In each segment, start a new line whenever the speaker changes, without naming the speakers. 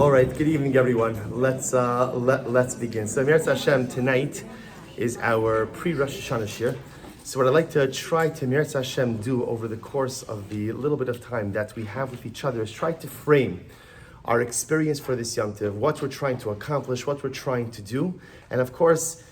All right, good evening, everyone. Let's begin. So, Mirz Hashem, tonight is our pre-Rosh Hashana shiur. So, what I'd like to try to Mirz Hashem do over the course of the little bit of time that we have with each other is try to frame our experience for this Yom Tov, what we're trying to accomplish, what we're trying to do, and of course,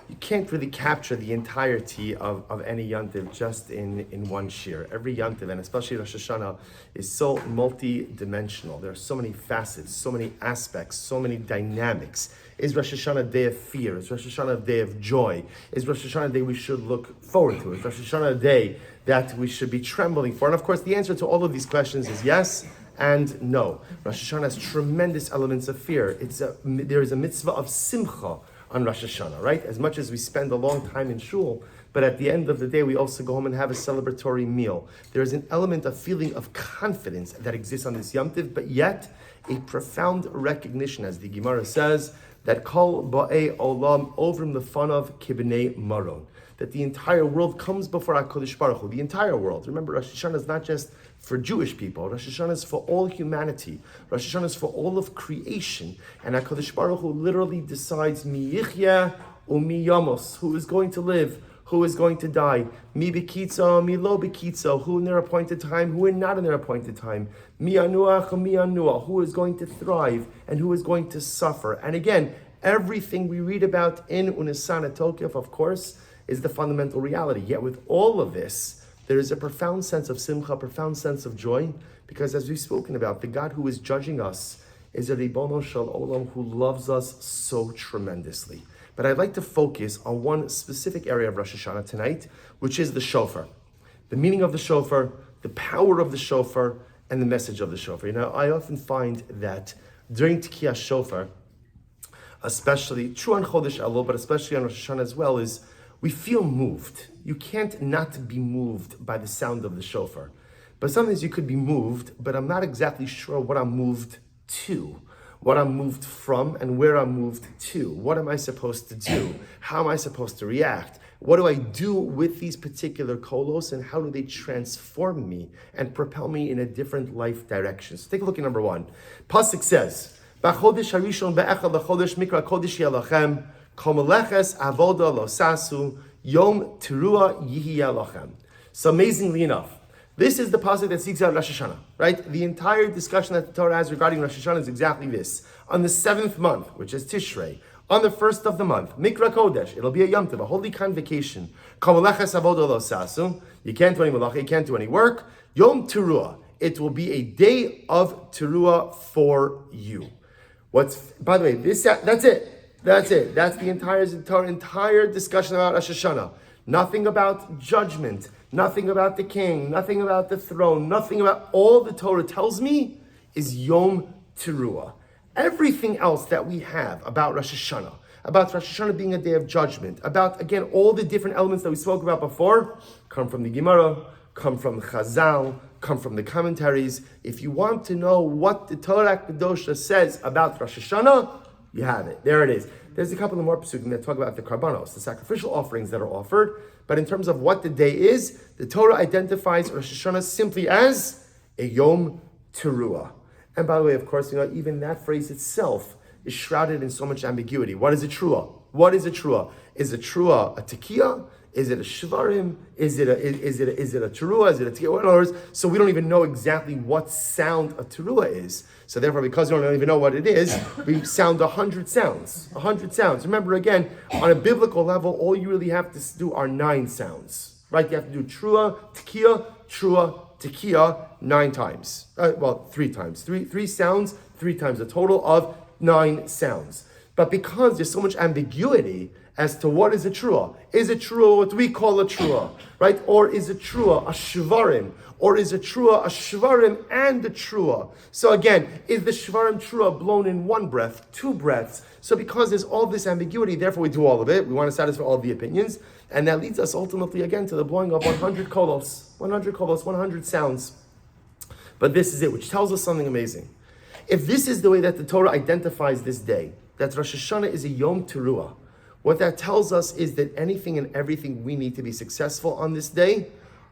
you can't really capture the entirety of any Yom Tov just in one shiur. Every Yom Tov, and especially Rosh Hashana, is so multi-dimensional. There are so many facets, so many aspects, so many dynamics. Is Rosh Hashanah a day of fear? Is Rosh Hashanah a day of joy? Is Rosh Hashanah a day we should look forward to? Is Rosh Hashanah a day that we should be trembling for? And of course, the answer to all of these questions is yes and no. Rosh Hashanah has tremendous elements of fear. There is a mitzvah of simcha on Rosh Hashanah, right? As much as we spend a long time in shul, but at the end of the day, we also go home and have a celebratory meal. There is an element of feeling of confidence that exists on this Yom Tov, but yet a profound recognition, as the Gemara says, that kol ba'ei olam ovrim lefanav kibnei maron, that the entire world comes before HaKadosh Baruch Hu, the entire world. Remember, Rosh Hashanah is not just for Jewish people. Rosh Hashanah is for all humanity. Rosh Hashanah is for all of creation. And HaKadosh Baruch Hu literally decides mi yichya umi yamos, who is going to live, who is going to die. Mi bekitzo, mi lo bekitzo, who in their appointed time, who in not in their appointed time. Mi anuach, mi anuah, who is going to thrive and who is going to suffer. And again, everything we read about in Unisana Tokef, of course, is the fundamental reality. Yet with all of this, there is a profound sense of simcha, a profound sense of joy, because as we've spoken about, the God who is judging us is a Ribono Shel Olam who loves us so tremendously. But I'd like to focus on one specific area of Rosh Hashanah tonight, which is the Chauffeur. The meaning of the Chauffeur, the power of the Chauffeur, and the message of the Chauffeur. You know, I often find that during Tikiyah Chauffeur, especially, true on Chodesh Elul, but especially on Rosh Hashanah as well, is we feel moved. You can't not be moved by the sound of the shofar. But sometimes you could be moved, but I'm not exactly sure what I'm moved to, what I'm moved from, and where I'm moved to. What am I supposed to do? How am I supposed to react? What do I do with these particular kolos, and how do they transform me and propel me in a different life direction? So take a look at number one. Pasuk says, B'chodesh harishon be'echad l'chodesh mikra kodesh yelachem, Komeleches avoda lo sasu yom terua yihiyah lachem. So amazingly enough, this is the pasuk that speaks out Rosh Hashanah, right? The entire discussion that the Torah has regarding Rosh Hashanah is exactly this. On the 7th month, which is Tishrei, on the 1st of the month, Mikra Kodesh, it'll be a Yom Tov, a holy convocation. Komeleches avoda lo sasu, you can't do any malacha, you can't do any work. Yom terua, it will be a day of terua for you. By the way, that's it. That's it. That's the entire discussion about Rosh Hashanah. Nothing about judgment, nothing about the king, nothing about the throne, nothing about all the Torah tells me is Yom Teruah. Everything else that we have about Rosh Hashanah, about Rosh Hashanah being a day of judgment, about, again, all the different elements that we spoke about before, come from the Gemara, come from Chazal, come from the commentaries. If you want to know what the Torah Kedosha says about Rosh Hashanah, you have it. There it is. There's a couple of more psukim that talk about the karbanos, the sacrificial offerings that are offered. But in terms of what the day is, the Torah identifies Rosh Hashanah simply as a Yom Teruah. And by the way, of course, you know, even that phrase itself is shrouded in so much ambiguity. What is a Teruah? What is a Teruah? Is a Teruah a Tekiyah? Is it a shvarim? Is it a teruah? Is it a tekiyah? So we don't even know exactly what sound a teruah is. So therefore, because we don't even know what it is, we sound 100 sounds. 100 sounds. Remember, again, on a biblical level, all you really have to do are 9 sounds. Right? You have to do trua, tekiyah 9 times. 3 times. Three sounds, 3 times. A total of 9 sounds. But because there's so much ambiguity as to what is a trua. Is a trua what we call a trua, right? Or is a trua a shvarim? Or is a trua a shvarim and a trua? So again, is the shvarim trua blown in 1 breath, 2 breaths? So because there's all this ambiguity, therefore we do all of it. We want to satisfy all the opinions. And that leads us ultimately again to the blowing of 100 kolos, 100 sounds. But this is it, which tells us something amazing. If this is the way that the Torah identifies this day, that Rosh Hashanah is a Yom Teruah, what that tells us is that anything and everything we need to be successful on this day,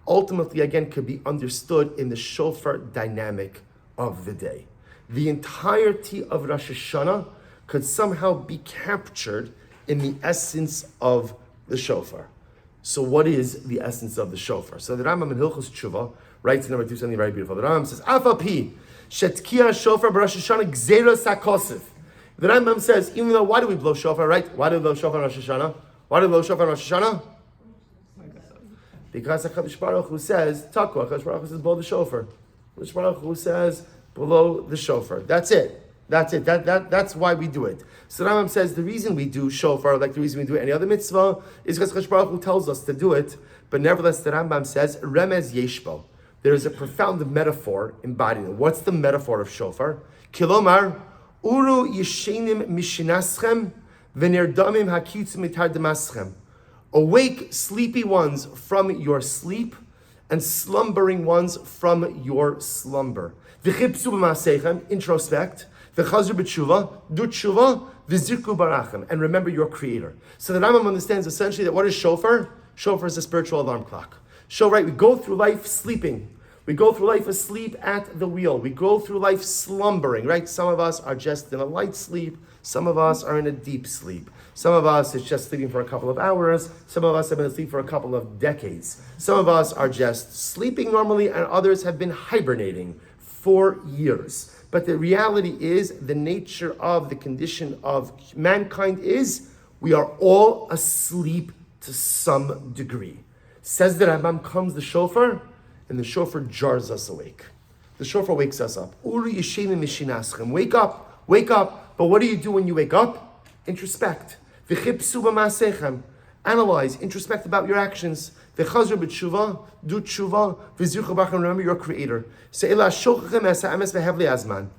ultimately, again, could be understood in the shofar dynamic of the day. the entirety of Rosh Hashanah could somehow be captured in the essence of the shofar. So what is the essence of the shofar? So the Rambam in Hilchos Tshuva writes in number 2 something very beautiful. The Rambam says, Afal pi shetkiya shofar b'Rosh Hashanah gzeros hakosef. The Rambam says, even though, why do we blow shofar, right? Why do we blow shofar on Rosh Hashanah? Why do we blow shofar on Rosh Hashanah? Because HaKadosh Baruch Hu says, Takwa, HaKadosh Baruch Hu says, blow the shofar. HaKadosh Baruch Hu says, blow the shofar. That's it. That's why we do it. So Rambam says the reason we do shofar, like the reason we do any other mitzvah, is because HaKadosh Baruch Hu tells us to do it. But nevertheless, the Rambam says, Remez Yeshbo. There is a profound metaphor embodied. What's the metaphor of shofar? Kilomar, Uru Yeshenim Mishinaschem, Venerdamim Hakitz Mitar Demaschem. Awake, sleepy ones, from your sleep, and slumbering ones from your slumber. V'chipsu b'maseichem, introspect. V'chazru b'tshuva, do tshuva. V'zirku barachem, and remember your Creator. So the Rambam understands essentially that what is shofar? Shofar is a spiritual alarm clock. So right, we go through life sleeping. We go through life asleep at the wheel. We go through life slumbering, right? Some of us are just in a light sleep. Some of us are in a deep sleep. Some of us is just sleeping for a couple of hours. Some of us have been asleep for a couple of decades. Some of us are just sleeping normally, and others have been hibernating for years. But the reality is, the nature of the condition of mankind is, we are all asleep to some degree. Says the Rambam, comes the shofar, and the shofar jars us awake. The shofar wakes us up. Uri yeshemim mishinaschem. Wake up, wake up. But what do you do when you wake up? Introspect. V'chipsu b'masechem. Analyze, introspect about your actions. V'chazru b'tshuva, do tshuva. V'zirchu b'achem, remember your Creator. Se'ela shochachem esa emes v'hevli azman.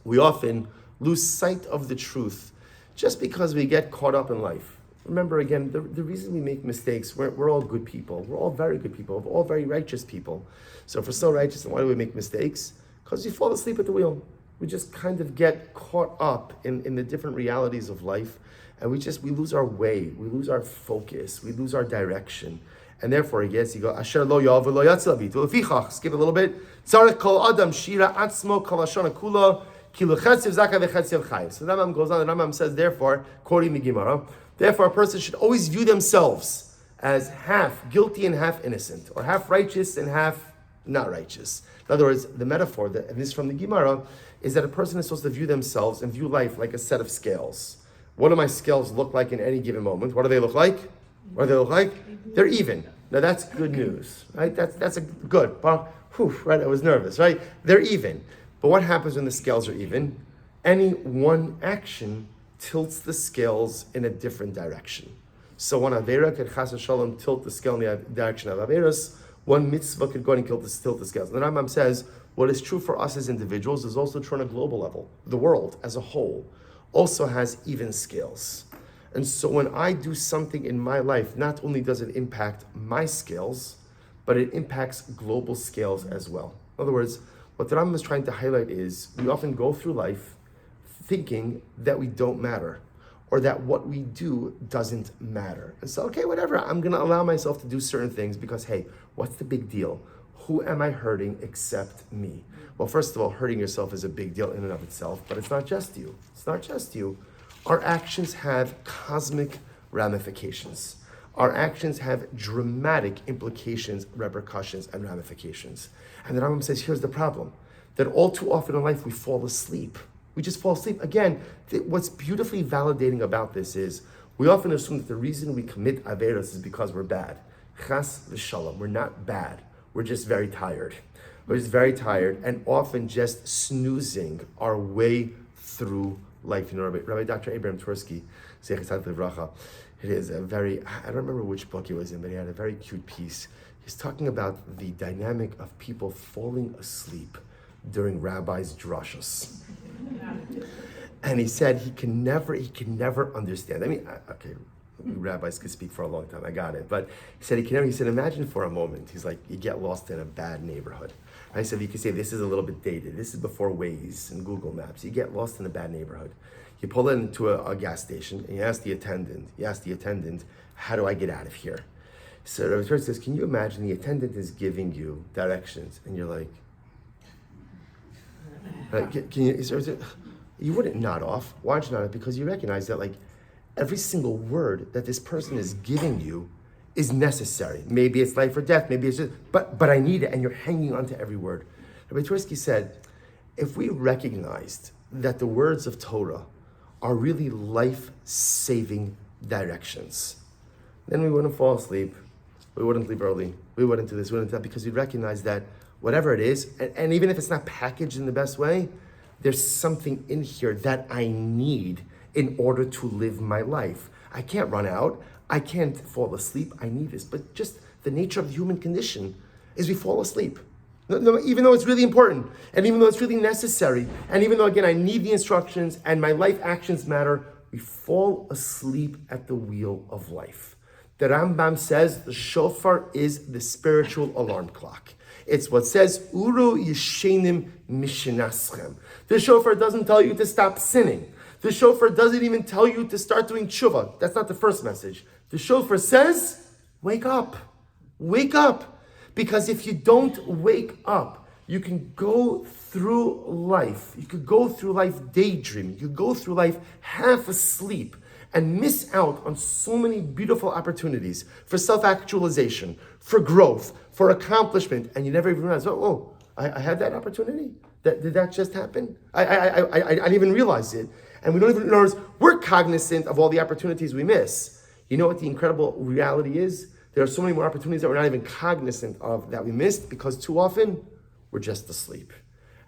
We often lose sight of the truth just because we get caught up in life. Remember again, the reason we make mistakes, we're all good people. We're all very good people. We're all very righteous people. So if we're so righteous, then why do we make mistakes? Because we fall asleep at the wheel. We just kind of get caught up in the different realities of life, and we lose our way, we lose our focus, we lose our direction. And therefore, yes, you go, Asher lo yav lo yatzil avitu. Lefichach, skip a little bit. Tzarech kol adam shira atzmo kol hashana kula kilu chetziv zaka v'chetziv chayiv. So the Rambam goes on, the Rambam says, therefore, quoting the Gemara, therefore a person should always view themselves as half guilty and half innocent, or half righteous and half not righteous. In other words, the metaphor, and this is from the Gemara, is that a person is supposed to view themselves and view life like a set of scales. What do my scales look like in any given moment? What do they look like? What do they look like? They're even. Now that's good news, right? That's a good. Right? I was nervous, right? They're even. But what happens when the scales are even? Any one action tilts the scales in a different direction. So one Avera could chas v'shalom tilt the scale in the direction of Averas. One mitzvah could go and tilt the scales. And the Rambam says, what is true for us as individuals is also true on a global level. The world as a whole also has even scales. And so when I do something in my life, not only does it impact my scales, but it impacts global scales as well. In other words, what the Rambam is trying to highlight is, we often go through life thinking that we don't matter, or that what we do doesn't matter. And so, okay, whatever, I'm gonna allow myself to do certain things because, hey, what's the big deal? Who am I hurting except me? Well, first of all, hurting yourself is a big deal in and of itself, but it's not just you. It's not just you. Our actions have cosmic ramifications. Our actions have dramatic implications, repercussions, and ramifications. And the Rambam says, here's the problem, that all too often in life we fall asleep. We just fall asleep. Again, what's beautifully validating about this is, we often assume that the reason we commit averos is because we're bad. Chas v'shalom, we're not bad. We're just very tired. We're just very tired and often just snoozing our way through life. You know, Rabbi Dr. Abraham Tversky, it is a very, I don't remember which book he was in, but he had a very cute piece. He's talking about the dynamic of people falling asleep during rabbis' drashos. And he said he can never understand. I mean, okay, rabbis could speak for a long time, I got it. But he said, imagine for a moment, he's like, you get lost in a bad neighborhood. I said, you could say, this is a little bit dated. This is before Waze and Google Maps. You get lost in a bad neighborhood. You pull into a gas station and you ask the attendant, how do I get out of here? So Rabbi Church says, can you imagine the attendant is giving you directions and you're like, You wouldn't nod off. Why don't you nod off? Because you recognize that like every single word that this person is giving you is necessary. Maybe it's life or death, maybe it's just, but I need it, and you're hanging on to every word. Rabbi Twersky said, if we recognized that the words of Torah are really life-saving directions, then we wouldn't fall asleep, we wouldn't leave early, we wouldn't do this, we wouldn't do that, because we'd recognize that whatever it is, and even if it's not packaged in the best way, there's something in here that I need in order to live my life. I can't run out, I can't fall asleep, I need this. But just the nature of the human condition is we fall asleep. No, even though it's really important, and even though it's really necessary, and even though, again, I need the instructions and my life actions matter, we fall asleep at the wheel of life. The Rambam says the shofar is the spiritual alarm clock. It's what says, Uru yishenim mishinaschem. The shofar doesn't tell you to stop sinning. The shofar doesn't even tell you to start doing tshuva. That's not the first message. The shofar says, wake up. Wake up. Because if you don't wake up, you can go through life. You could go through life daydreaming. You could go through life half asleep and miss out on so many beautiful opportunities for self-actualization, for growth, for accomplishment, and you never even realize, I had that opportunity? Did that just happen? I didn't even realize it. And we don't even realize we're cognizant of all the opportunities we miss. You know what the incredible reality is? There are so many more opportunities that we're not even cognizant of that we missed because too often we're just asleep.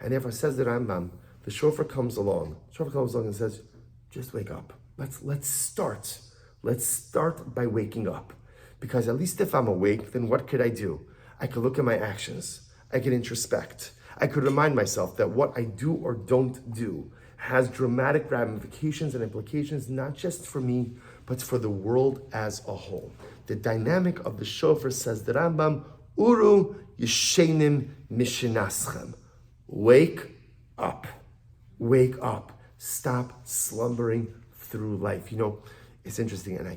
And therefore, says the Rambam, the shofar comes along. And says, just wake up. Let's start. Let's start by waking up. Because at least if I'm awake, then what could I do? I could look at my actions. I could introspect. I could remind myself that what I do or don't do has dramatic ramifications and implications, not just for me, but for the world as a whole. The dynamic of the shofar, says the Rambam, Uru yishenim mishinaschem. Wake up. Wake up. Stop slumbering through life. You know, it's interesting, and I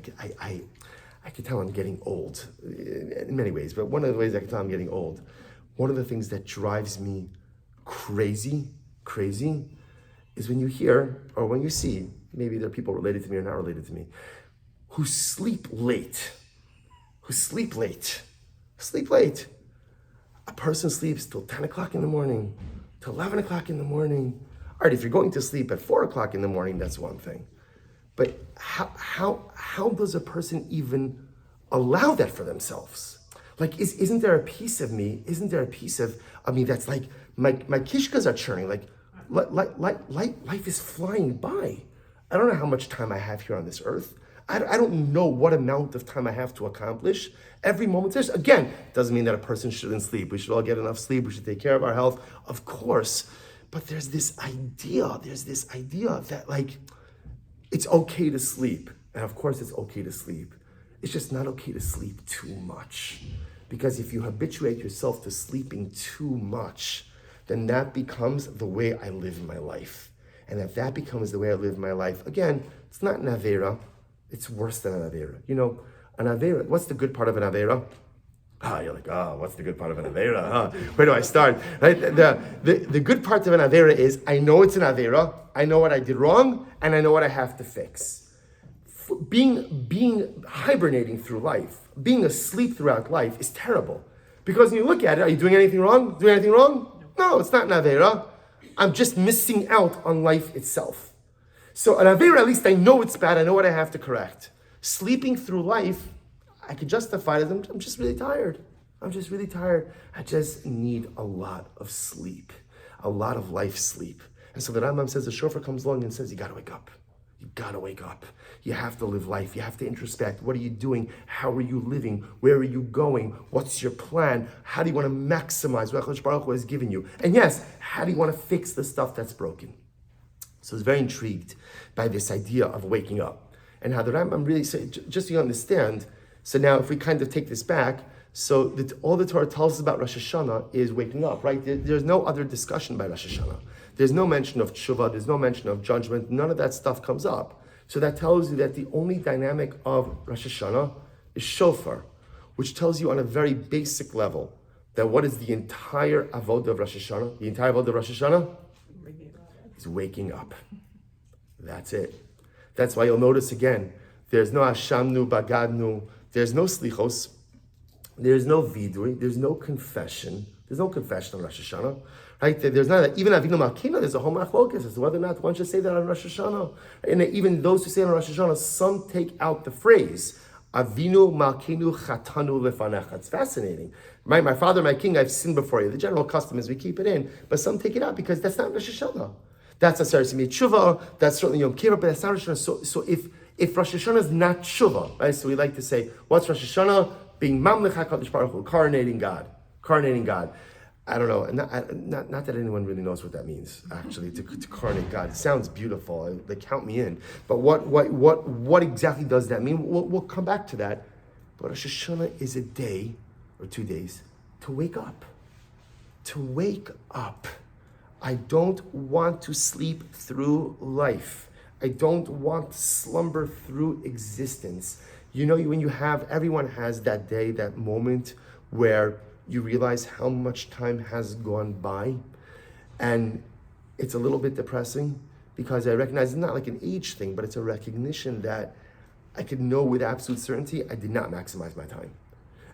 can tell I'm getting old in many ways, but one of the ways I can tell I'm getting old, one of the things that drives me crazy, is when you hear, or when you see, maybe there are people related to me or not related to me, who sleep late. Sleep late. A person sleeps till 10 o'clock in the morning, till 11 o'clock in the morning. All right, if you're going to sleep at 4 o'clock in the morning, that's one thing. But how does a person even allow that for themselves? Like, isn't there a piece of me? Isn't there a piece of me that's like, my kishkas are churning, like life is flying by. I don't know how much time I have here on this earth. I don't know what amount of time I have to accomplish. Every moment there's, again, doesn't mean that a person shouldn't sleep. We should all get enough sleep. We should take care of our health, of course. But there's this idea that like, it's okay to sleep. And of course it's okay to sleep. It's just not okay to sleep too much. Because if you habituate yourself to sleeping too much, then that becomes the way I live my life. And if that becomes the way I live my life, again, it's not an avera. It's worse than an avera. You know, an avera, what's the good part of an avera? You're like, what's the good part of an avera? Where do I start? Right? The good part of an avera is I know it's an avera, I know what I did wrong, and I know what I have to fix. Being hibernating through life, being asleep throughout life is terrible. Because when you look at it, are you doing anything wrong? No, it's not an avera. I'm just missing out on life itself. So an avera, at least I know it's bad, I know what I have to correct. Sleeping through life, I can justify it as I'm just really tired. I just need a lot of sleep, a lot of life sleep. And so the Rambam says, the shofar comes along and says, you gotta wake up. You have to live life. You have to introspect. What are you doing? How are you living? Where are you going? What's your plan? How do you want to maximize what HaKadosh Baruch Hu has given you? And yes, how do you want to fix the stuff that's broken? So I was very intrigued by this idea of waking up. And how the Rambam really said, just so you understand, so now if we kind of take this back, so all the Torah tells us about Rosh Hashana is waking up, right? There's no other discussion by Rosh Hashana. There's no mention of tshuva, there's no mention of judgment, none of that stuff comes up. So that tells you that the only dynamic of Rosh Hashana is shofar, which tells you on a very basic level that what is the entire avodah of Rosh Hashanah? The entire avodah of Rosh Hashanah? is waking up. That's it. That's why you'll notice again, there's no Hashamnu, Bagadnu, there's no Slichos, there's no Vidui, there's no confession. There's no confession on Rosh Hashanah, right? There's not even Avinu Malkeinu. There's a whole machlokas as to whether or not one should say that on Rosh Hashanah. And even those who say it on Rosh Hashanah, some take out the phrase Avinu Malkeinu Chatanu Lefanecha. It's fascinating, right? My father, my king, I've sinned before you. The general custom is we keep it in, but some take it out because that's not Rosh Hashanah. That's Aseret Tshuva. That's certainly Yom Kippur, but that's not Rosh Hashanah. So if Rosh Hashanah is not Tshuva, right? So we like to say, what's Rosh Hashanah? Being Mamlech HaKadosh Baruch Hu, coronating God. I don't know, not that anyone really knows what that means, actually, to coronate God. It sounds beautiful, they count me in. But what exactly does that mean? We'll come back to that. But Rosh Hashanah is a day, or 2 days, to wake up. To wake up. I don't want to sleep through life. I don't want to slumber through existence. You know, when everyone has that day, that moment where you realize how much time has gone by, and it's a little bit depressing because I recognize it's not like an age thing, but it's a recognition that I could know with absolute certainty I did not maximize my time,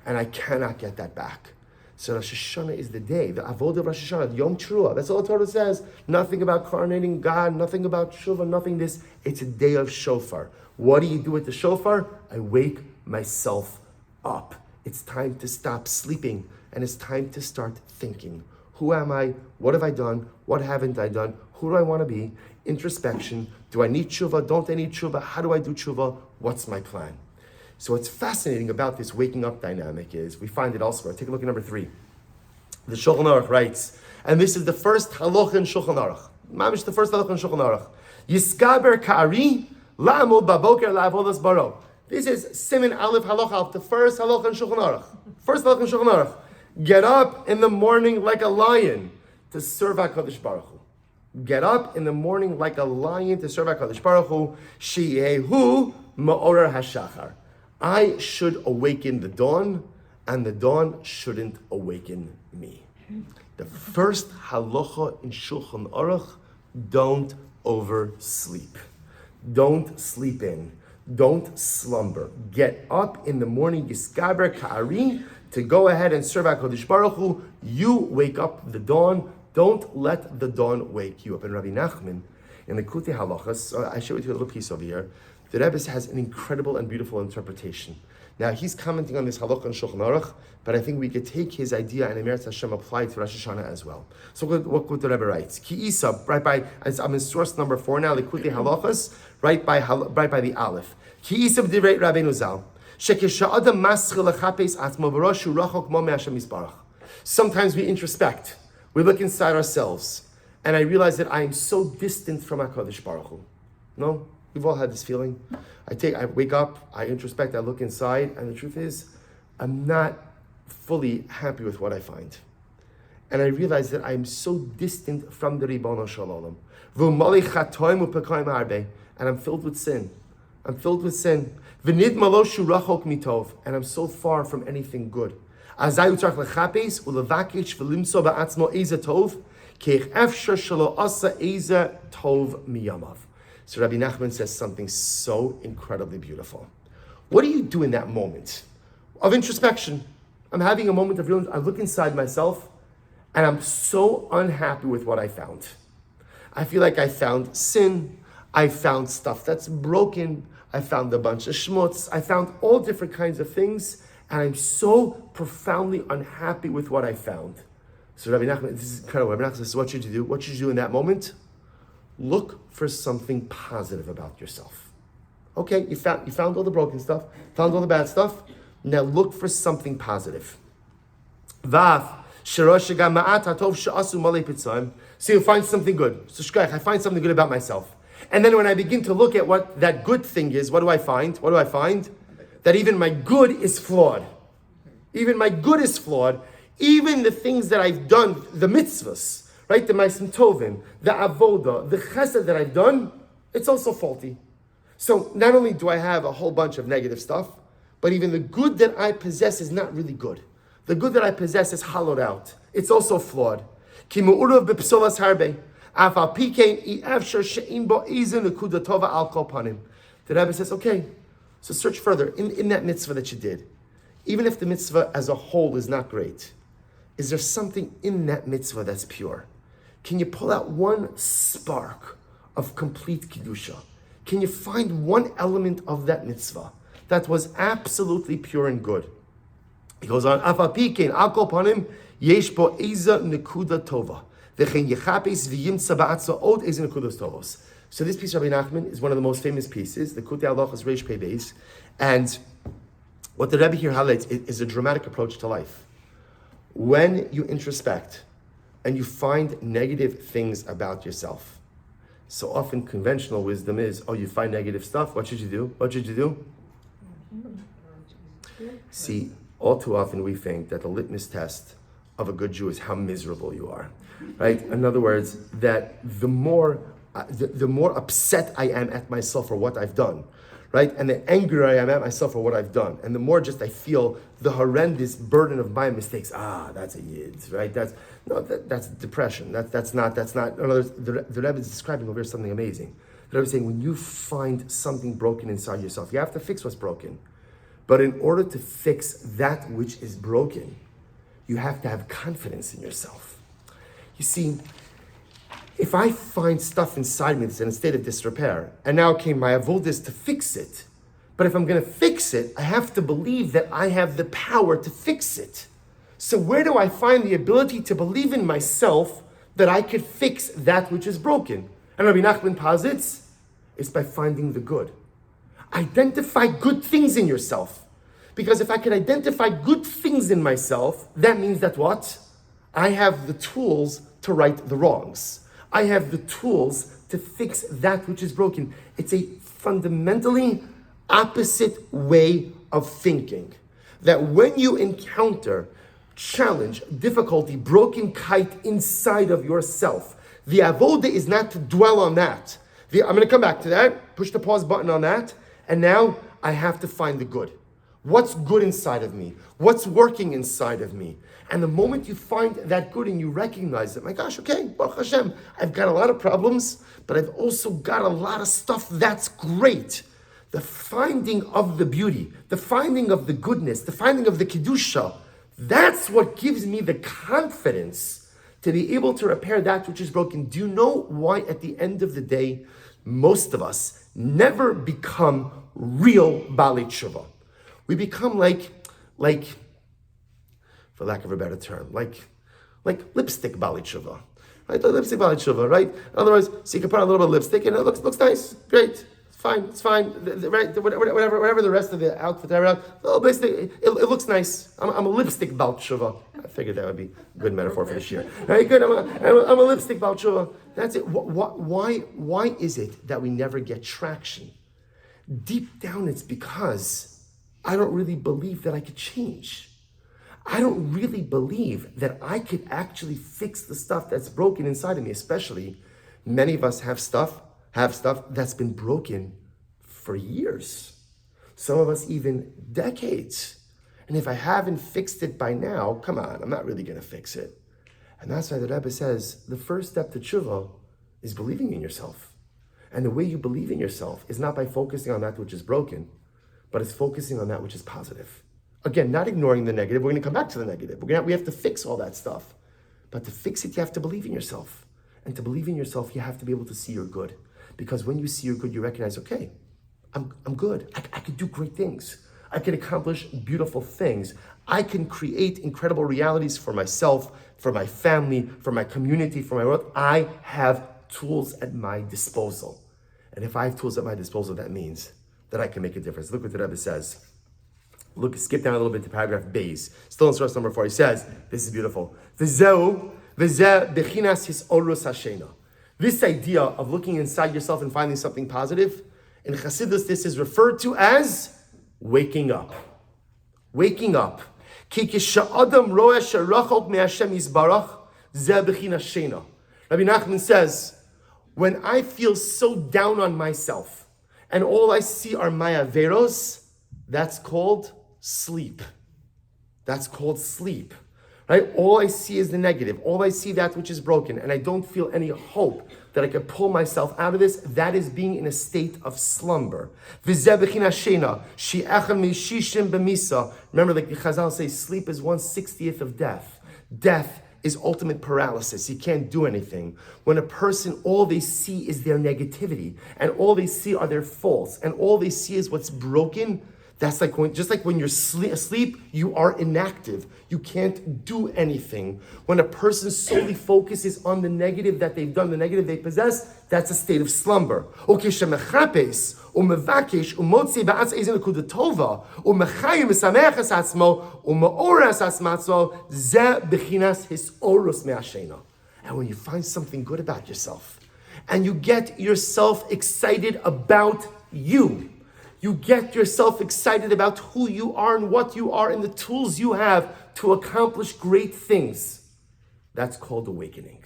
and I cannot get that back. So Rosh Hashanah is the day, the Avodah of Rosh Hashanah, Yom Teruah. That's all the Torah says. Nothing about coronating God, nothing about Shuvah, nothing this. It's a day of Shofar. What do you do with the Shofar? I wake myself up. It's time to stop sleeping, and it's time to start thinking. Who am I? What have I done? What haven't I done? Who do I want to be? Introspection. Do I need tshuva? Don't I need tshuva? How do I do tshuva? What's my plan? So what's fascinating about this waking up dynamic is, we find it elsewhere. Take a look at number 3. The Shulchan Aruch writes, and this is the first halacha in Shulchan Aruch. Mamish, the first halacha in Shulchan Aruch. Yiskaber ka'ari la'amud baboker la'avodas baro. This is Siman Aleph Halacha, the first halacha in Shulchan Aruch. First halacha in Shulchan Aruch. Get up in the morning like a lion to serve HaKadosh Baruch Hu. Get up in the morning like a lion to serve HaKadosh Baruch Hu. Sheyehu ma'orer hashachar. I should awaken the dawn, and the dawn shouldn't awaken me. The first halacha in Shulchan Aruch: don't oversleep. Don't sleep in. Don't slumber. Get up in the morning, Yiskaber Ka'ari, to go ahead and serve HaKadosh Baruch Hu. You wake up the dawn. Don't let the dawn wake you up. And Rabbi Nachman, in the Kutei Halachas, I share with you a little piece over here. The Rebbe has an incredible and beautiful interpretation. Now, he's commenting on this halacha in Shulchan Aruch, but I think we could take his idea and Emeretz Hashem apply to Rosh Hashanah as well. So what the Rebbe writes? Ki Isa, right by, I'm in source number 4 now, the Kutei Halachas, right by the Aleph. Ki Isa b'divrei Rabbeinu Zal, shekesha adam maschil lechapes atzmo v'roshu rachok mo me'Hashem yisbarach. Sometimes we introspect, we look inside ourselves, and I realize that I am so distant from HaKadosh Baruch Hu. No? We've all had this feeling. I wake up, I introspect, I look inside, and the truth is, I'm not fully happy with what I find. And I realize that I'm so distant from the Ribono Shel Olam. And I'm filled with sin. I'm filled with sin. And I'm so far from anything good. So Rabbi Nachman says something so incredibly beautiful. What do you do in that moment of introspection? I'm having a moment of realization. I look inside myself, and I'm so unhappy with what I found. I feel like I found sin. I found stuff that's broken. I found a bunch of schmutz. I found all different kinds of things, and I'm so profoundly unhappy with what I found. So Rabbi Nachman, this is incredible. Rabbi Nachman says, what should you do? What should you do in that moment? Look for something positive about yourself. Okay, you found all the broken stuff, found all the bad stuff. Now look for something positive. So you find something good. So I find something good about myself. And then when I begin to look at what that good thing is, what do I find? What do I find? That even my good is flawed. Even my good is flawed. Even the things that I've done, the mitzvahs, right, the Ma'asim Tovim, the Avodah, the Chesed that I've done, it's also faulty. So not only do I have a whole bunch of negative stuff, but even the good that I possess is not really good. The good that I possess is hollowed out. It's also flawed. Ki mu'urav b'psolas harbe. The Rebbe says, okay, so search further in that mitzvah that you did. Even if the mitzvah as a whole is not great, is there something in that mitzvah that's pure? Can you pull out one spark of complete Kedusha? Can you find one element of that mitzvah that was absolutely pure and good? He goes on, yesh bo eza nekuda tova. So this piece of Rabbi Nachman is one of the most famous pieces, the Kutei Halachos Reish Pei Beis, and what the Rebbe here highlights is a dramatic approach to life. When you introspect and you find negative things about yourself, so often conventional wisdom is, oh, you find negative stuff, what should you do? What should you do? See, all too often we think that the litmus test of a good Jew is how miserable you are, right? In other words, that the more upset I am at myself for what I've done, right? And the angrier I am at myself for what I've done. And the more just I feel the horrendous burden of my mistakes. That's a yid, right? That's depression. That's not, in other words, the Rebbe is describing over here something amazing. The Rebbe is saying, when you find something broken inside yourself, you have to fix what's broken. But in order to fix that which is broken, you have to have confidence in yourself. You see, if I find stuff inside me that's in a state of disrepair, and now my avodah is to fix it, but if I'm going to fix it, I have to believe that I have the power to fix it. So where do I find the ability to believe in myself that I could fix that which is broken? And Rabbi Nachman posits, it's by finding the good. Identify good things in yourself. Because if I can identify good things in myself, that means that what? I have the tools to right the wrongs. I have the tools to fix that which is broken. It's a fundamentally opposite way of thinking. That when you encounter challenge, difficulty, broken kite inside of yourself, the avoda is not to dwell on that. I'm going to come back to that, push the pause button on that, and now I have to find the good. What's good inside of me? What's working inside of me? And the moment you find that good and you recognize it, my gosh, okay, Baruch Hashem, I've got a lot of problems, but I've also got a lot of stuff that's great. The finding of the beauty, the finding of the goodness, the finding of the Kedusha, that's what gives me the confidence to be able to repair that which is broken. Do you know why at the end of the day, most of us never become real Baalei Tshuva? We become like, for lack of a better term, like lipstick Baalei Tshuva, right? The lipstick Baalei Tshuva, right? In other words, so you can put on a little bit of lipstick and it looks nice, great, it's fine, right? Whatever the rest of the outfit, it looks nice. I'm a lipstick Baalei Tshuva. I figured that would be a good metaphor for the shiur. Right? Good. I'm a lipstick Baalei Tshuva. That's it. Why is it that we never get traction? Deep down, it's because I don't really believe that I could change. I don't really believe that I could actually fix the stuff that's broken inside of me, especially many of us have stuff that's been broken for years. Some of us even decades. And if I haven't fixed it by now, come on, I'm not really going to fix it. And that's why the Rebbe says the first step to tshuva is believing in yourself. And the way you believe in yourself is not by focusing on that which is broken, but it's focusing on that which is positive. Again, not ignoring the negative. We're going to come back to the negative. We have to fix all that stuff. But to fix it, you have to believe in yourself. And to believe in yourself, you have to be able to see your good. Because when you see your good, you recognize, okay, I'm good. I can do great things. I can accomplish beautiful things. I can create incredible realities for myself, for my family, for my community, for my world. I have tools at my disposal. And if I have tools at my disposal, that means that I can make a difference. Look what the Rebbe says. Skip down a little bit to paragraph Beis. Still in source number 4. He says, this is beautiful. This idea of looking inside yourself and finding something positive, in Chassidus, this is referred to as waking up. Waking up. Rabbi Nachman says, when I feel so down on myself and all I see are my averos, that's called sleep. That's called sleep. right? All I see is the negative. All I see that which is broken, and I don't feel any hope that I can pull myself out of this. That is being in a state of slumber. Remember, like the Chazal say, sleep is 1/60th of death. Death is ultimate paralysis. You can't do anything. When a person, all they see is their negativity, and all they see are their faults, and all they see is what's broken. That's like just like when you're asleep, you are inactive. You can't do anything. When a person solely focuses on the negative that they've done, the negative they possess, that's a state of slumber. Okay, shemechapes umevakesh umotzi ba'atz ezen nekudatova umechayim mesameches atzmo umeoras atzmatzo ze bechinas hisorus me'ashena. And when you find something good about yourself, and you get yourself excited about you. You get yourself excited about who you are and what you are and the tools you have to accomplish great things. That's called awakening.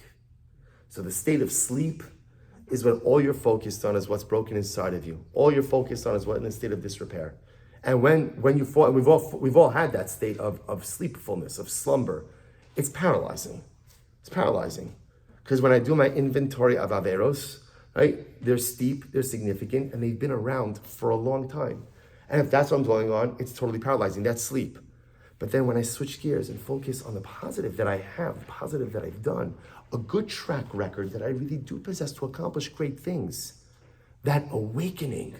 So the state of sleep is when all you're focused on is what's broken inside of you. All you're focused on is what's in a state of disrepair. And when you fall, and we've all had that state of sleepfulness, of slumber, it's paralyzing. It's paralyzing. Because when I do my inventory of averos, right? They're steep, they're significant, and they've been around for a long time. And if that's what I'm dwelling on, it's totally paralyzing. That's sleep. But then when I switch gears and focus on the positive that I have, the positive that I've done, a good track record that I really do possess to accomplish great things, that awakening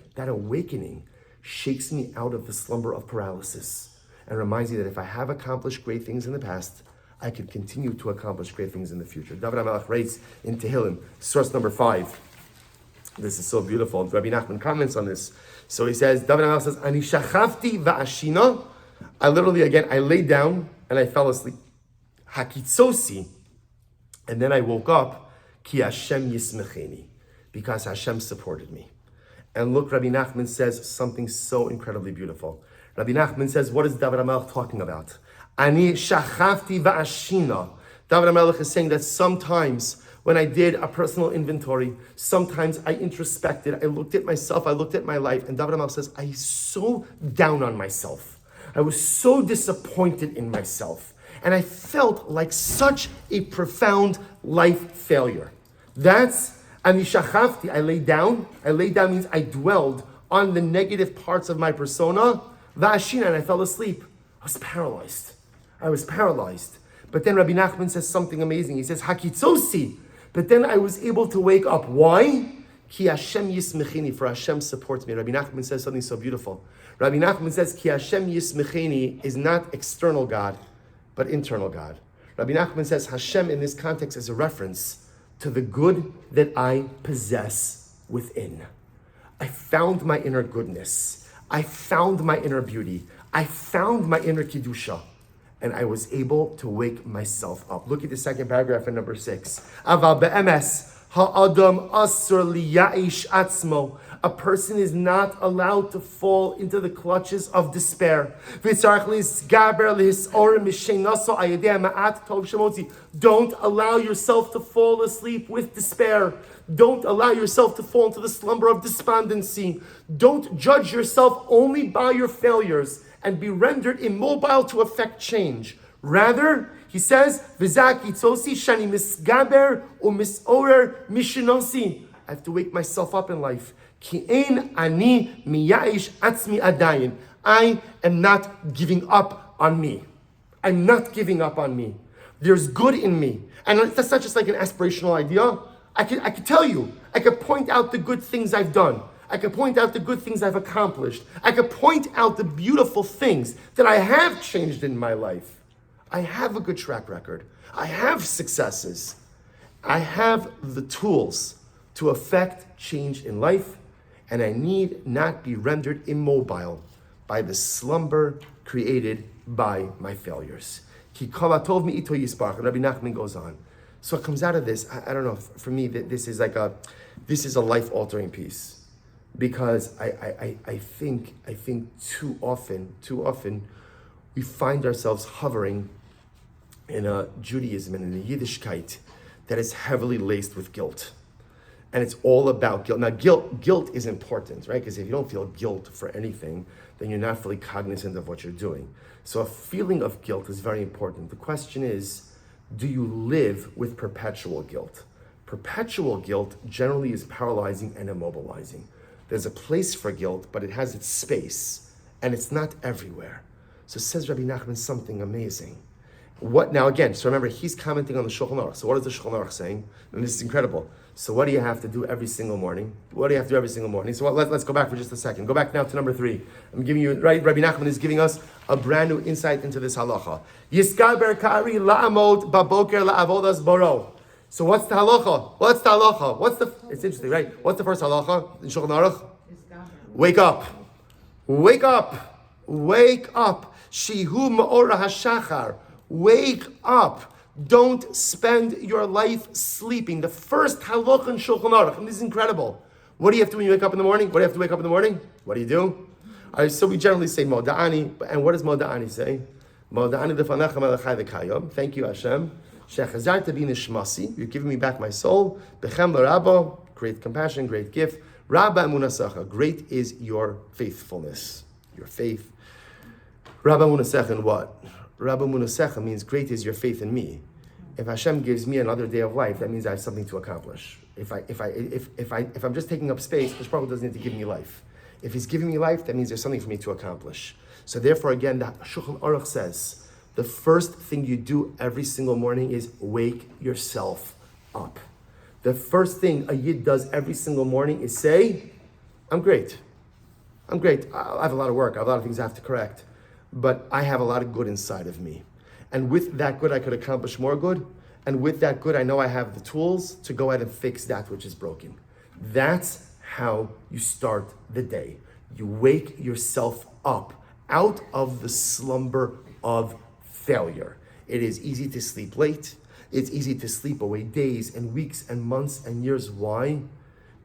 shakes me out of the slumber of paralysis and reminds me that if I have accomplished great things in the past, I could continue to accomplish great things in the future. David HaMelech writes in Tehillim, source number 5. This is so beautiful. Rabbi Nachman comments on this. So he says, David HaMelech says, Ani shachavti va'ashina. I laid down and I fell asleep. Hakitzosi. And then I woke up, ki Hashem yismecheni. Because Hashem supported me. And look, Rabbi Nachman says something so incredibly beautiful. Rabbi Nachman says, what is David HaMelech talking about? Ani shachavti va'ashina. David HaMelech is saying that sometimes when I did a personal inventory, sometimes I introspected, I looked at myself, I looked at my life, and David HaMelech says, I was so down on myself. I was so disappointed in myself. And I felt like such a profound life failure. That's Ani shachavti. I laid down. I laid down means I dwelled on the negative parts of my persona. Va'ashina, and I fell asleep. I was paralyzed. But then Rabbi Nachman says something amazing. He says, Hakitzosi. But then I was able to wake up. Why? Ki Hashem yismecheni, for Hashem supports me. Rabbi Nachman says something so beautiful. Rabbi Nachman says, Ki Hashem yismecheni is not external God, but internal God. Rabbi Nachman says Hashem in this context is a reference to the good that I possess within. I found my inner goodness. I found my inner beauty. I found my inner Kiddusha. And I was able to wake myself up. Look at the second paragraph in number 6. Aval be'emes ha'adam asur liya'ish atzmo. A person is not allowed to fall into the clutches of despair. Don't allow yourself to fall asleep with despair. Don't allow yourself to fall into the slumber of despondency. Don't judge yourself only by your failures and be rendered immobile to affect change. Rather, he says, V'zaki tzosi shani misgaber u'misorer mishinosi. I have to wake myself up in life. Ki ein ani miya'ish atzmi adayin. I am not giving up on me. I'm not giving up on me. There's good in me. And that's not just like an aspirational idea. I could tell you. I could point out the good things I've done. I could point out the good things I've accomplished. I could point out the beautiful things that I have changed in my life. I have a good track record. I have successes. I have the tools to affect change in life, and I need not be rendered immobile by the slumber created by my failures. Ki kol hatov mi'ito yisparach. And Rabbi Nachman goes on. So it comes out of this, I don't know, for me, this is a life-altering piece. Because I think too often we find ourselves hovering in a Judaism and in a Yiddishkeit that is heavily laced with guilt. And it's all about guilt. Now, guilt is important, right? Because if you don't feel guilt for anything, then you're not fully cognizant of what you're doing. So a feeling of guilt is very important. The question is, do you live with perpetual guilt? Perpetual guilt generally is paralyzing and immobilizing. There's a place for guilt, but it has its space, and it's not everywhere. So says Rabbi Nachman something amazing. What now again, so remember, he's commenting on the Shulchan Aruch. So what is the Shulchan Aruch saying? And this is incredible. So what do you have to do every single morning? What do you have to do every single morning? So let's go back for just a second. Go back now to number 3. I'm giving you, right, Rabbi Nachman is giving us a brand new insight into this halacha. Yiskaber kari la'amot baboker la'avodas boro. So what's the halacha? It's interesting, right? What's the first halacha in Shulchan Aruch? Wake up. Wake up. Wake up. Shihu ma'ora hashachar. Wake up. Don't spend your life sleeping. The first halacha in Shulchan Aruch, and this is incredible. What do you have to do when you wake up in the morning? What do you have to wake up in the morning? What do you do? So we generally say Moda'ani, and what does Moda'ani say? Moda'ani lefanecha melechai v'kayom. Thank you, Hashem. Shechazarta bi nishmasi. You're giving me back my soul. Bechem l'rabbo. Great compassion, great gift. Rabba emunasacha. Great is your faithfulness. Your faith. Rabba emunasacha in what? Rabba emunasacha means great is your faith in me. If Hashem gives me another day of life, that means I have something to accomplish. If I'm just taking up space, Hashem probably doesn't need to give me life. If He's giving me life, that means there's something for me to accomplish. So therefore, again, the Shulchan Aruch says, the first thing you do every single morning is wake yourself up. The first thing a Yid does every single morning is say, I'm great. I'm great. I have a lot of work. I have a lot of things I have to correct. But I have a lot of good inside of me. And with that good, I could accomplish more good. And with that good, I know I have the tools to go ahead and fix that which is broken. That's how you start the day. You wake yourself up out of the slumber of failure. It is easy to sleep late. It's easy to sleep away days and weeks and months and years. Why?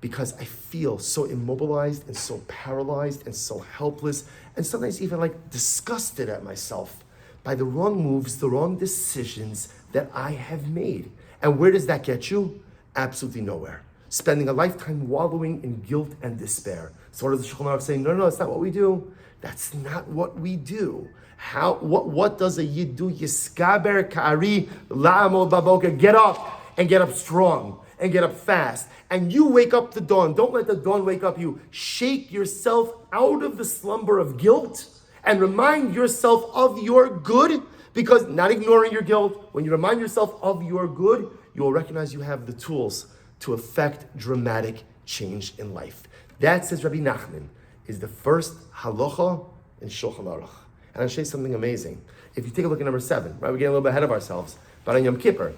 Because I feel so immobilized and so paralyzed and so helpless and sometimes even like disgusted at myself by the wrong moves, the wrong decisions that I have made. And where does that get you? Absolutely nowhere. Spending a lifetime wallowing in guilt and despair. So what does the Shulchan Aruch say? No, that's not what we do. That's not what we do. What does a Yid do? Yiskaber ka'ari la'amol baboker. Get up and get up strong and get up fast. And you wake up the dawn. Don't let the dawn wake up you. Shake yourself out of the slumber of guilt and remind yourself of your good, because not ignoring your guilt, when you remind yourself of your good, you will recognize you have the tools to affect dramatic change in life. That, says Rabbi Nachman, is the first halacha in Shulchan Aruch. And I'll show you something amazing. If you take a look at number 7, right, we're getting a little bit ahead of ourselves, but on Yom Kippur,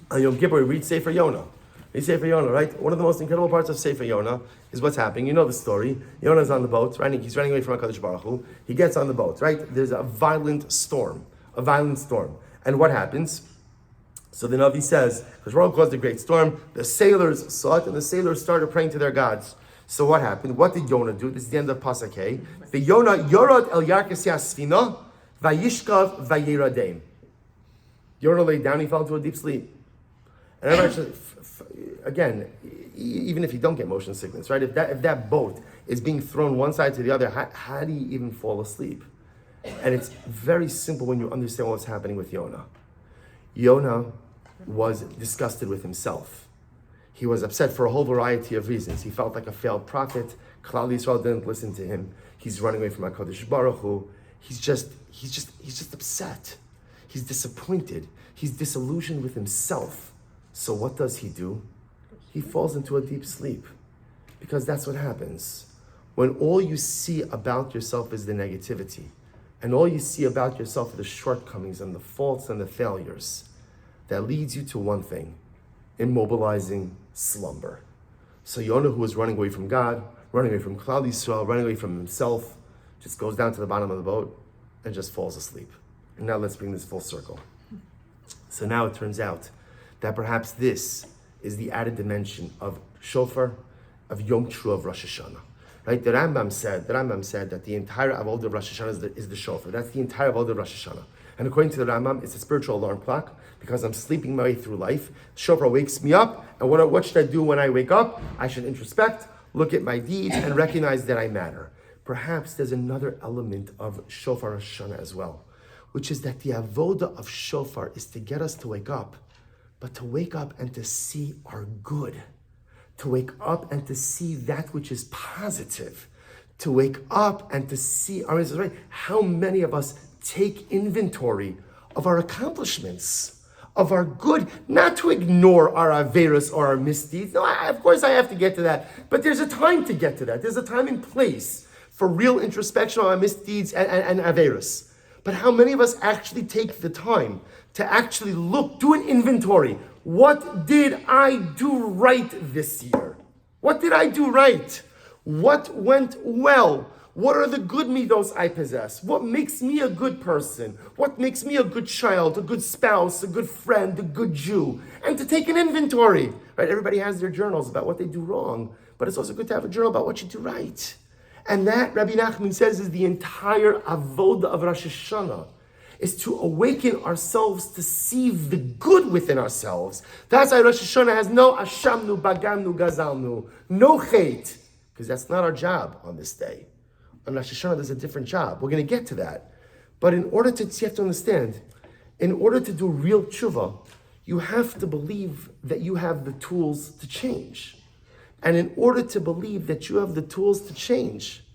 we read Sefer Yonah. Sefer Yonah, right? One of the most incredible parts of Sefer Yonah is what's happening. You know the story. Yonah's on the boat, right? He's running away from HaKadosh Baruch Hu. He gets on the boat, right? There's a violent storm. And what happens? So the Navi says, because Baruch caused a great storm, the sailors saw it, and the sailors started praying to their gods. So what happened? What did Yonah do? This is the end of Pasuk Hey. The Yonah yorod el yarkes yasfina, vayishkav vayiradem. Yonah lay down, he fell into a deep sleep. And actually, again, even if you don't get motion sickness, right? If that boat is being thrown one side to the other, how do you even fall asleep? And it's very simple when you understand what's happening with Yonah. Yonah was disgusted with himself. He was upset for a whole variety of reasons. He felt like a failed prophet. Klal Yisrael didn't listen to him. He's running away from HaKadosh Baruch Hu. He's just upset. He's disappointed. He's disillusioned with himself. So what does he do? He falls into a deep sleep, because that's what happens. When all you see about yourself is the negativity, and all you see about yourself are the shortcomings and the faults and the failures, that leads you to one thing: immobilizing slumber. So Yonah, who was running away from God, running away from Klal Yisrael, running away from himself, just goes down to the bottom of the boat and just falls asleep. And now let's bring this full circle. So now it turns out that perhaps this is the added dimension of Chauffeur, of Yom True of Rosh Hashana. Right? The Rambam said that the entire avodah of Rosh Hashana is the Chauffeur. That's the entire avodah of Rosh Hashana. And according to the Rambam, it's a spiritual alarm clock because I'm sleeping my way through life. Shofar wakes me up, and what should I do when I wake up? I should introspect, look at my deeds, and recognize that I matter. Perhaps there's another element of Shofar Hashana as well, which is that the avoda of Shofar is to get us to wake up, but to wake up and to see our good, to wake up and to see that which is positive, to wake up and to see our right. How many of us take inventory of our accomplishments, of our good, not to ignore our averos or our misdeeds. No, of course I have to get to that, but there's a time to get to that. There's a time and place for real introspection on our misdeeds and averos. But how many of us actually take the time to actually look, do an inventory? What did I do right this year? What did I do right? What went well? What are the good midos I possess? What makes me a good person? What makes me a good child, a good spouse, a good friend, a good Jew? And to take an inventory, right? Everybody has their journals about what they do wrong, but it's also good to have a journal about what you do right. And that, Rabbi Nachman says, is the entire avoda of Rosh Hashanah, is to awaken ourselves to see the good within ourselves. That's why Rosh Hashanah has no ashamnu, bagamnu, gazalnu, no chait, because that's not our job on this day. On Rosh Hashanah, there's a different job. We're going to get to that. But in order to, you have to understand, in order to do real tshuva, you have to believe that you have the tools to change. And in order to believe that you have the tools to change,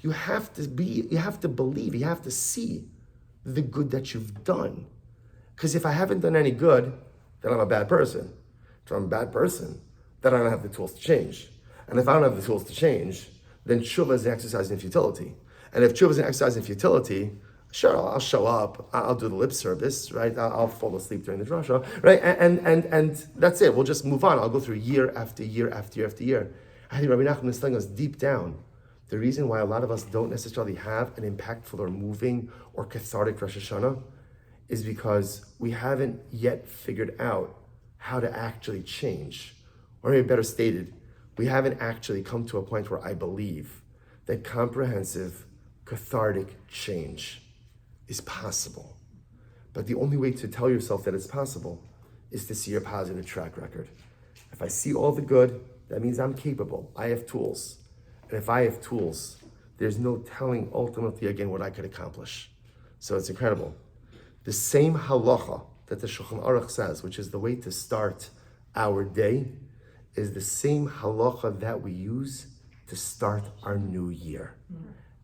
you have to believe, you have to see the good that you've done. Because if I haven't done any good, then I'm a bad person. If I'm a bad person, then I don't have the tools to change. And if I don't have the tools to change, then tshuva is an exercise in futility. And if tshuva is an exercise in futility, sure, I'll show up, I'll do the lip service, right? I'll fall asleep during the drasha, right? And that's it. We'll just move on. I'll go through year after year after year after year. I think Rabbi Nachman is telling us deep down, the reason why a lot of us don't necessarily have an impactful or moving or cathartic Rosh Hashanah is because we haven't yet figured out how to actually change. Or maybe better stated, we haven't actually come to a point where I believe that comprehensive, cathartic change is possible. But the only way to tell yourself that it's possible is to see your positive track record. If I see all the good, that means I'm capable. I have tools. And if I have tools, there's no telling ultimately again what I could accomplish. So it's incredible. The same halacha that the Shulchan Aruch says, which is the way to start our day, is the same halacha that we use to start our new year.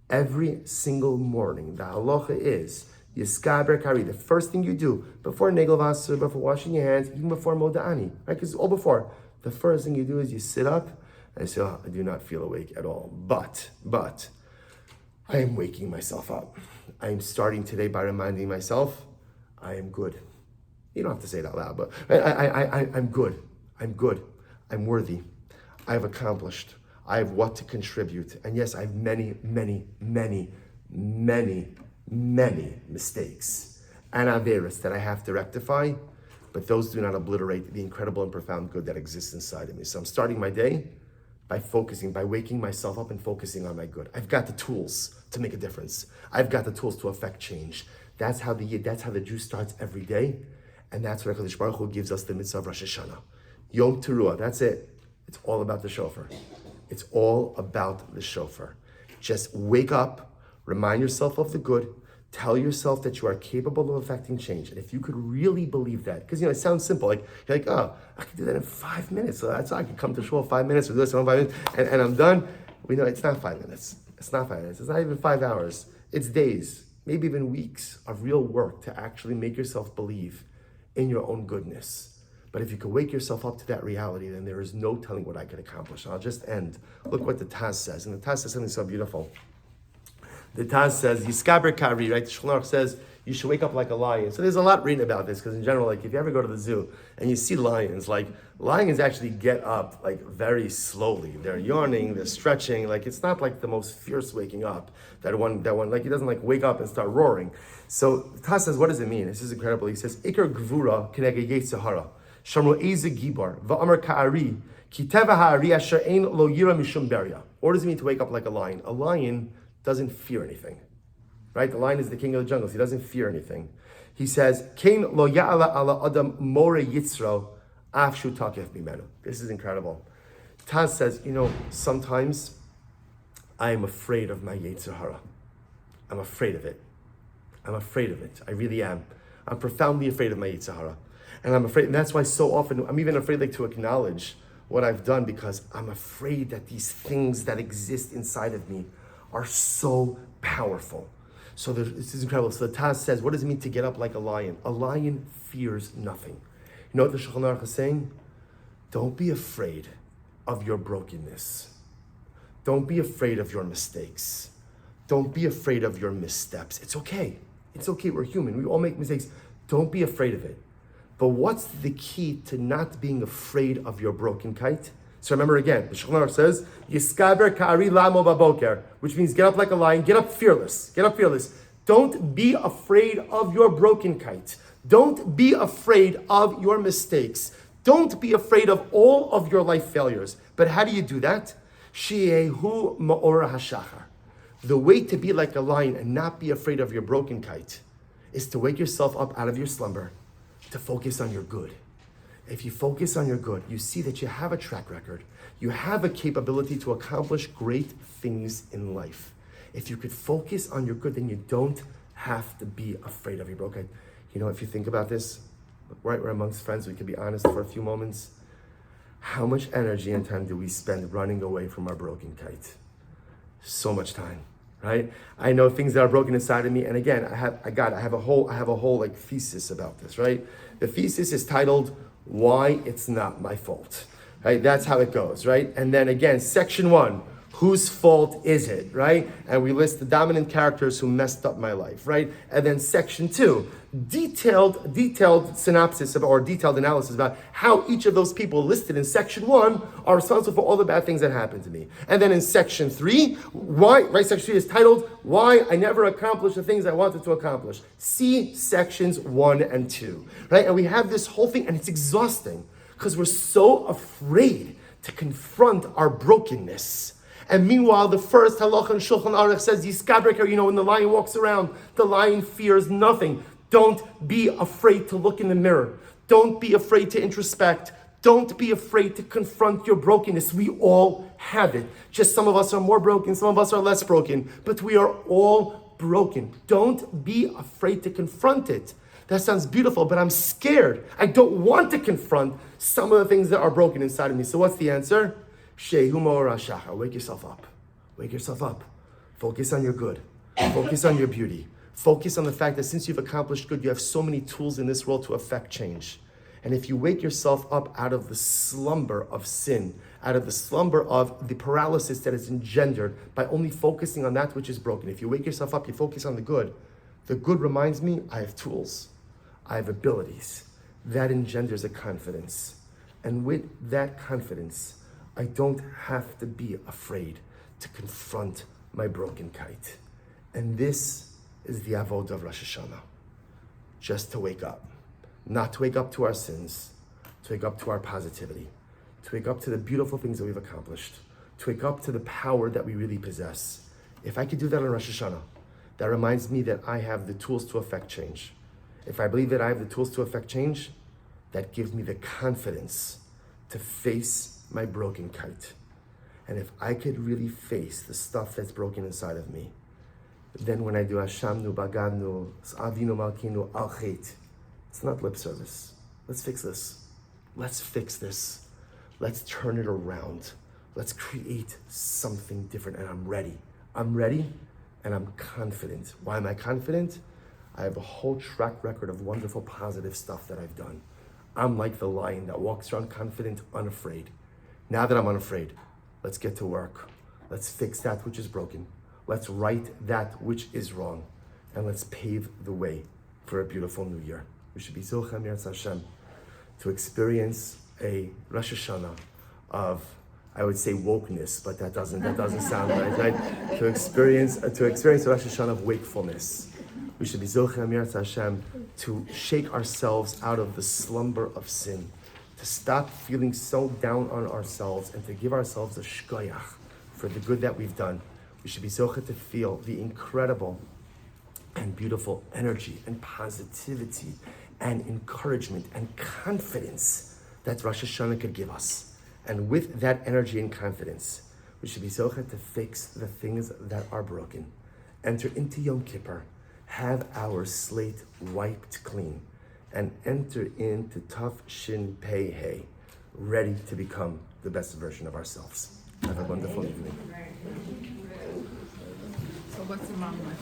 Every single morning, the halacha is Yiskaber Kari. The first thing you do before Negel Vaser, before washing your hands, even before Moda'ani, right? Because all before, the first thing you do is you sit up and say, I do not feel awake at all. But I am waking myself up. I am starting today by reminding myself, I am good. You don't have to say it out loud, but I'm good. I'm good. I'm worthy. I have accomplished. I have what to contribute. And yes, I have many, many, many, many, many mistakes and averos that I have to rectify, but those do not obliterate the incredible and profound good that exists inside of me. So I'm starting my day by waking myself up and focusing on my good. I've got the tools to make a difference. I've got the tools to affect change. That's how the Jew starts every day, and that's what HaKadosh Baruch Hu gives us the mitzvah of Rosh Hashanah. Yom Teruah, that's it. It's all about the shofar. It's all about the shofar. Just wake up, remind yourself of the good, tell yourself that you are capable of affecting change. And if you could really believe that, because it sounds simple, like you're like, oh, I can do that in 5 minutes. So that's I can come to shul 5 minutes or do this in 5 minutes, and I'm done. We know it's not 5 minutes. It's not 5 minutes. It's not even 5 hours. It's days, maybe even weeks of real work to actually make yourself believe in your own goodness. But if you can wake yourself up to that reality, then there is no telling what I can accomplish. I'll just end. Look what the Taz says. And the Taz says something so beautiful. The Taz says, Yiskaber Kari, right? The Shulchan Aruch says, you should wake up like a lion. So there's a lot written about this, because in general, like if you ever go to the zoo and you see lions, like lions actually get up like very slowly. They're yawning, they're stretching. Like it's not like the most fierce waking up. That one, like he doesn't like wake up and start roaring. So Taz says, what does it mean? This is incredible. He says, Iker Gvura Keneged Yetzirah. Shamro Eze Gibar, Va'amar Ka'ari, Kiteva Ha'ari Asher Ein Lo Yira Mishum Beria. What does it mean to wake up like a lion? A lion doesn't fear anything, right? The lion is the king of the jungles. He doesn't fear anything. He says, Kain lo ya'ala ala adam more yitzro afshu takef mimenu. This is incredible. Taz says, sometimes I am afraid of my Yetzer Hara. I'm afraid of it. I really am. I'm profoundly afraid of my Yetzer Hara. And I'm afraid, and that's why so often, I'm even afraid to acknowledge what I've done, because I'm afraid that these things that exist inside of me are so powerful. So this is incredible. So the Taz says, what does it mean to get up like a lion? A lion fears nothing. You know what the Shulchan Aruch is saying? Don't be afraid of your brokenness. Don't be afraid of your mistakes. Don't be afraid of your missteps. It's okay. We're human. We all make mistakes. Don't be afraid of it. But what's the key to not being afraid of your broken kite? So remember again, the Shulchan Aruch says, Yiskaber ka'ari lamo baboker, which means get up like a lion, get up fearless. Don't be afraid of your broken kite. Don't be afraid of your mistakes. Don't be afraid of all of your life failures. But how do you do that? She'ehu ma'ora hashachar. The way to be like a lion and not be afraid of your broken kite is to wake yourself up out of your slumber, to focus on your good. If you focus on your good, you see that you have a track record. You have a capability to accomplish great things in life. If you could focus on your good, then you don't have to be afraid of your broken kite. If you think about this, right, we're amongst friends, we could be honest for a few moments. How much energy and time do we spend running away from our broken kite? So much time, right? I know things that are broken inside of me, and again, I have a whole thesis about this, right? The thesis is titled "Why It's Not My Fault," right? That's how it goes, right? And then again, section 1, whose fault is it, right? And we list the dominant characters who messed up my life, right? And then section 2, detailed synopsis or detailed analysis about how each of those people listed in section 1 are responsible for all the bad things that happened to me. And then in section 3, section 3 is titled, Why I Never Accomplished the Things I Wanted to Accomplish. See sections 1 and 2, right? And we have this whole thing, and it's exhausting because we're so afraid to confront our brokenness. And meanwhile, the first halacha in Shulchan Aruch says, Yiskabreker, when the lion walks around, the lion fears nothing. Don't be afraid to look in the mirror. Don't be afraid to introspect. Don't be afraid to confront your brokenness. We all have it. Just some of us are more broken, some of us are less broken, but we are all broken. Don't be afraid to confront it. That sounds beautiful, but I'm scared. I don't want to confront some of the things that are broken inside of me. So what's the answer? Shehu ma'ora hashachar. Wake yourself up. Wake yourself up. Focus on your good. Focus on your beauty. Focus on the fact that since you've accomplished good, you have so many tools in this world to affect change. And if you wake yourself up out of the slumber of sin, out of the slumber of the paralysis that is engendered by only focusing on that which is broken, if you wake yourself up, you focus on the good reminds me I have tools, I have abilities. That engenders a confidence. And with that confidence, I don't have to be afraid to confront my broken kite. And this is the avodah of Rosh Hashana. Just to wake up. Not to wake up to our sins, to wake up to our positivity, to wake up to the beautiful things that we've accomplished, to wake up to the power that we really possess. If I could do that on Rosh Hashana, that reminds me that I have the tools to affect change. If I believe that I have the tools to affect change, that gives me the confidence to face my broken kite. And if I could really face the stuff that's broken inside of me, then when I do Hashamnu, Bagadnu, Avinu Malkinu, Al Chet, it's not lip service. Let's fix this. Let's turn it around. Let's create something different. And I'm ready. And I'm confident. Why am I confident? I have a whole track record of wonderful, positive stuff that I've done. I'm like the lion that walks around confident, unafraid. Now that I'm unafraid, let's get to work. Let's fix that which is broken. Let's right that which is wrong. And let's pave the way for a beautiful new year. We should be Zochem Yirtzeh Hashem to experience a Rosh Hashanah of, I would say, wokeness, but that doesn't sound right? To experience a Rosh Hashanah of wakefulness. We should be Zochem Yirtzeh Hashem to shake ourselves out of the slumber of sin, to stop feeling so down on ourselves and to give ourselves a shkoyach for the good that we've done. We should be zocheh to feel the incredible and beautiful energy and positivity and encouragement and confidence that Rosh Hashanah could give us. And with that energy and confidence, we should be zochet to fix the things that are broken, enter into Yom Kippur, have our slate wiped clean, and enter into Taf Shin Pei Hey, ready to become the best version of ourselves. Have a wonderful evening.
So what's the mom like?